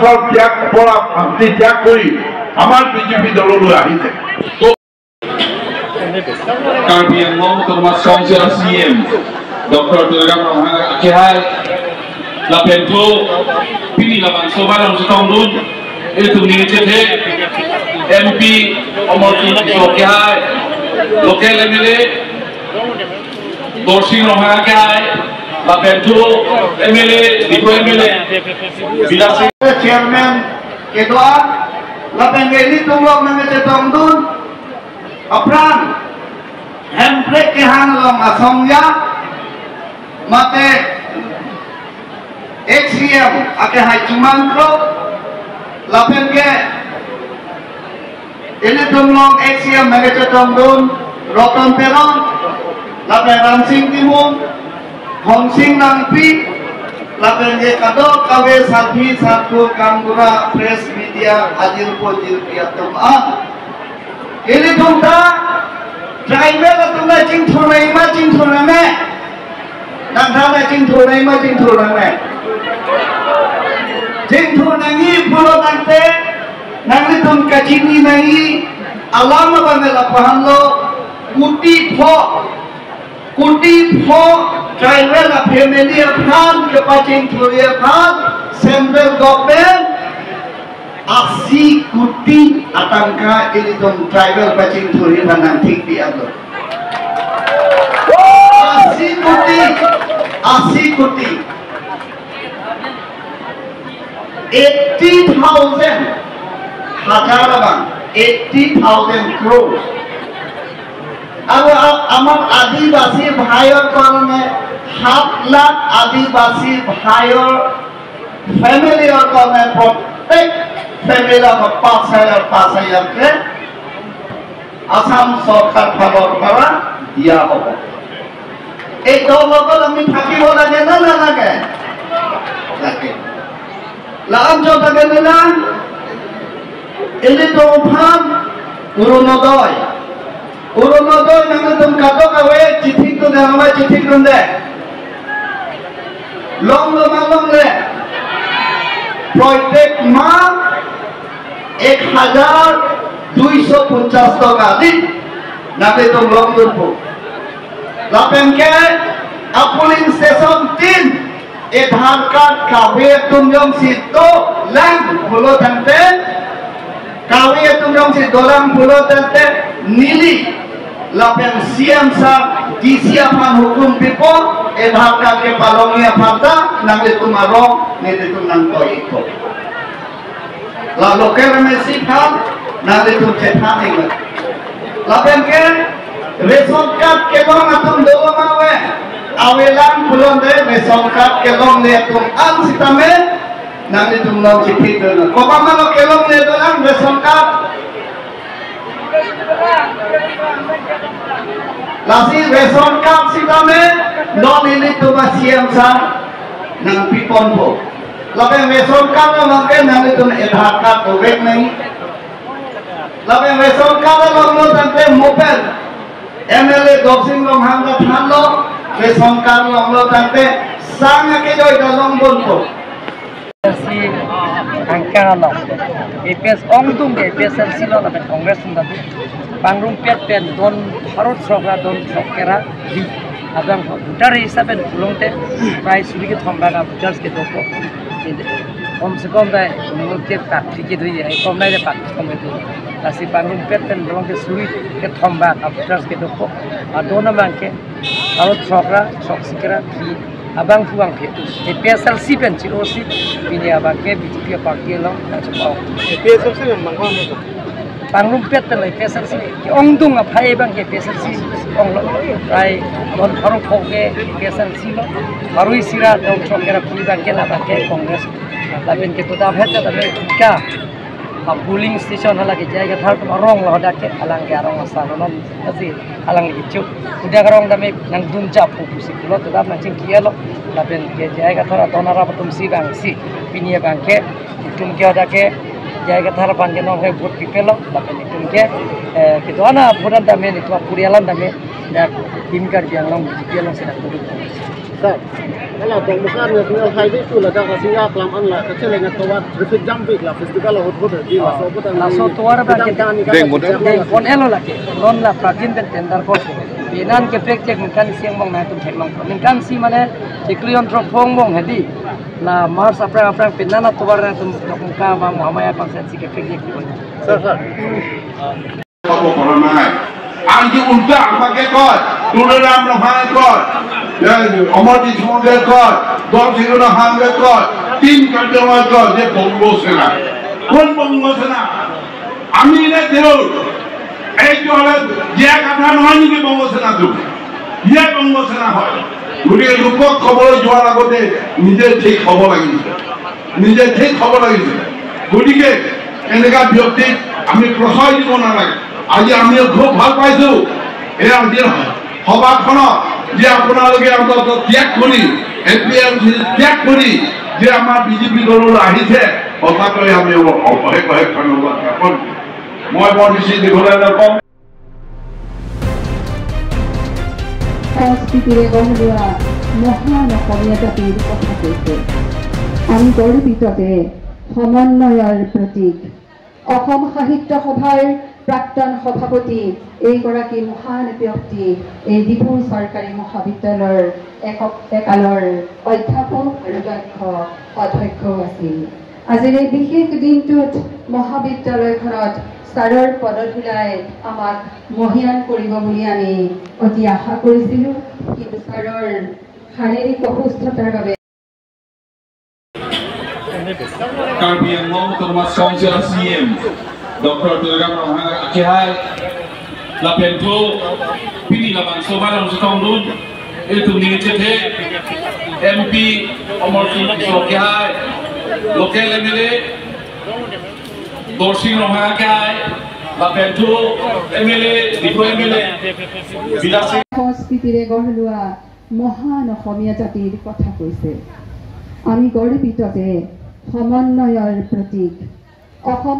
বছৰ ত্যাগ কৰি আমাৰ বিজেপি দললৈ আহিছে Karbi Anglong Thomas Council CM Dr. Telegram Akihai La Pento Pini La Bansoba La Mustangdun itu Nijete MP Omar Akihai Local MLA Dorsing Akihai La Pento MLA Diko MLA Bidasi Chairman Kedua La Pengeli Tunglong Nangcetongdun Apran handbrake ke hanlong asongya mate HCM ake hai cumangkro lapen ke ini tunglong HCM mege cetongdun roton peron lapen ramsing timung hongsing nangpi lapen ke kado kawe sapi satu kanggura press media ajil pojil piatum ini tungta driver atuna jing thonai ma jing thoname nangthana jing thonai ma jing thoname jing thonangi polo tante nangli tum kachini nai alama bangala pahanlo kuti pho driver la family aphan ke paching thori aphan central government 80 কোটি আতঙ্কা এলিদম tribal বাচিং ধরি বানান ঠিক দিয়ালো 80 কোটি 80,000 হাজার বাং 80,000 crore আর আমার আদিবাসী ভাইয়ের কারণে 7 লাখ আদিবাসী ভাইয়ের ফ্যামিলির কারণে প্রত্যেক ফ্যামিলি আমার 5,000 কে আসাম সরকার ফালৰ পৰা দিয়া হ'ব এই দলত আমি থাকিব লাগে না নালাগে লাগে লাঞ্চ লাগে না এলি তো ভাম অৰুণোদয় নামে তুমি কাটো কাৱে চিঠি তো দেখাবা চিঠি কোন দে লং রে প্রত্যেক মাহ 1,250 টাকা দিন নামে তো লং করবো লাপেনকে আপুলিং স্টেশন 3 আধার কার্ড কাবে তুমজং সিটো ল্যাং ফুলো থাকতে কাবে তুমজং সি দোলাং ফুলো থাকতে নীলি লাপেন সিএম সাহেব ডিসি আপান হুকুম পিপো আধার কার্ড কে পালংয়া ফাতা নামে তোমারো নেতে তুমনাং কইতো la local MSC kan nale tu cetha ning la pen ke ration card ke long atum do mawe awelan pulon de ration card ke long le tum an sitame nale tum long chithi do ko ba ma lo ke long le do lang ration card la si ration card sitame non ini tu ba siam sa nang pipon po Labe ration card mangke nang itu aadhaar card dobek nahi labe ration card logno tante mobile MLA Gopsing long hamra thanlo ration card logno tante sang ke joi dalong bolpo si angkala EPS ongdung EPS silo labe congress ndadu pangrum pet pen don bharat sarkar don sokera di abang voter hisabe bulongte prai suri ke thomba ka voters ke dopo कम से कम दाय मुके party के धुई है कम नाय party कम के लासी पांगुम Peyton दों के सुई के थंबा अफटर्स के दोको आ दोना मांके और छोकरा छोकसिकरा की abang fuang ke PSL si pen ci osi ini abang ke BJP party long ta chapao PSL si mangwa panglum pet pen lai PSL si ki ongdung a phai bang ke PSL si ong lo rai don thorong khok ke PSL si lo marui sira dong chokera phi bang ke la bang ke congress laben ke toda bheta da ka polling station hala ke jaiga thar to rong lo da ke alang ke arong asano non asi alang ke chu udah garong da me nang dum cha pu si lo toda na ching kia lo laben ke jaiga thar donara patum si bang si pinia bang ke tum ke da ke jaiga thar bang ke no he vote pipelo laben tum ke dona phodan da me ni to purialan da me da tim kar biang long BJP long se da sir Kalau bukan nasional highway itu lah dah kasih aklam anlah kecil dengan tuan traffic jam big lah festival lah hot di lah so kita laso tuar ba kita kon elo lagi non la prajin ben tender ko binan ke project kan siang bang na tum theklang kan si mane iklion tro phong bang hedi la mars aprang pinana tuar na tum ka ba mamaya konsensi ke project ko sir Apa corona Anji ulta আমাকে কয় তুলরাম রহায় কয় অমরজি সঙ্গে কয় দল সিংহ হাঙ্গে কয় তিন কার্যময় কয় যে বঙ্গসেনা কোন বঙ্গসেনা আমি না দেও এই যে হলে যে কথা নয় নাকি বঙ্গসেনা তো ইয়ে বঙ্গসেনা হয় গতিকে লোকক খবৰ যোৱাৰ আগতে নিজে ঠিক হ'ব লাগিছে গতিকে এনেকা ব্যক্তিক আমি প্ৰশ্ৰয় দিব নালাগে আজি আমি খুব ভাল পাইছো এই আজি সভাখনত যে আপোনালোকে অন্তত ত্যাগ কৰি এপিএমচি ত্যাগ কৰি যে আমাৰ বিজেপি দললৈ আহিছে সঁচাকৈ আমি অশেষ ধন্যবাদ জ্ঞাপন মই বৰ বেছি দীঘলীয়া নকওঁ সংস্কৃতিৰে গঢ়লোৱা মহান অসমীয়া জাতিৰ কথা কৈছে আমি গৰ্বিত যে সমন্বয়ৰ প্ৰতীক অসম সাহিত্য সভাৰ প্ৰাক্তন সভাপতি এইগৰাকী মহান ব্যক্তি এই ডিব্ৰু চৰকাৰী মহাবিদ্যালয়ৰ একালৰ অধ্যাপক আৰু দক্ষ অধ্যক্ষ আছিল আজিৰ এই বিশেষ দিনটোত মহাবিদ্যালয়খনত ছাৰৰ পদধূলাই আমাক মহিয়ান কৰিব বুলি আমি অতি আশা কৰিছিলোঁ কিন্তু ছাৰৰ শাৰীৰিক অসুস্থতাৰ বাবে Kami yang mau termasuk CM Dr. Telegram Rohanga Akihai Lapento Pini Laban Soba dalam setahun dulu itu mengingatkan MP Omar Akihai Lokal MLA Dorsing Rohanga Akihai Lapento MLA Diko MLA Bilasi সংস্কৃতিৰে গঢ়লোৱা মহান অসমীয়া জাতিৰ কথা কৈছে আমি গৰ্বিত যে সমন্বয়ৰ প্ৰতীক অসম